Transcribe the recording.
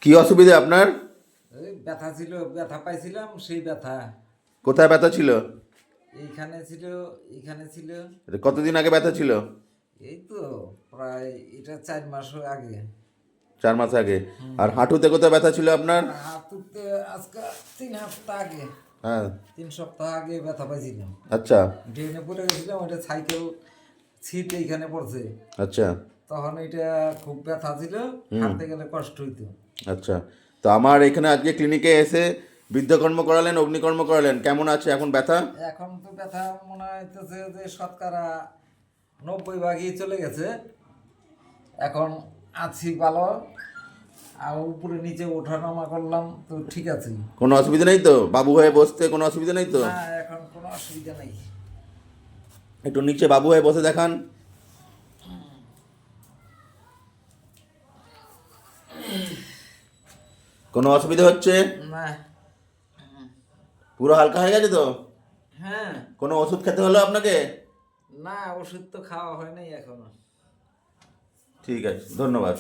কি অসুবিধা আপনার? ওই ব্যথা ছিল, ব্যথা পাইছিলাম, সেই ব্যথা কোথায় ব্যথা ছিল? এইখানে ছিল, এইখানে ছিল। এটা কতদিন আগে ব্যথা ছিল? এই তো প্রায় এটা 4 মাস আগে। 4 মাস আগে। আর হাঁটুতে কোথায় ব্যথা ছিল আপনার? হাঁটুতে আজকে 3 সপ্তাহ আগে, হ্যাঁ। 3 সপ্তাহ আগে ব্যথা পাইছিলাম। আচ্ছা ড্রেনে পড়ে গেছিলাম, ওইটা সাইকেল ছিট এইখানে পড়ছে। আচ্ছা তখন এটা খুব ব্যথা ছিল, হাঁটতে গেলে কষ্ট হইতো। আচ্ছা। তো আমার এখানে আজকে ক্লিনিকে এসে বৃদ্ধকর্ম করালেন, অগ্নিকর্ম করালেন, কেমন আছে এখন ব্যথা? এখন তো ব্যথা মনে হইতেছে যে শতকরা 90 ভাগই চলে গেছে। এখন আছি ভালো, আর উপরে নিচে ওঠানামা করলাম তো ঠিক আছে। কোনো অসুবিধা নেই তো? বাবু হয়ে বসতে কোনো অসুবিধা নেই তো? না, এখন কোনো অসুবিধা নেই। একটু নিচে বাবু হয়ে বসে দেখান। কোনো অসুবিধা হচ্ছে? না। পুরো হালকা হয়ে গেছে তো? হ্যাঁ। কোনো ওষুধ খেতে হলো আপনাকে? না, ওষুধ তো খাওয়া হয় নাই এখনো। ঠিক আছে, ধন্যবাদ।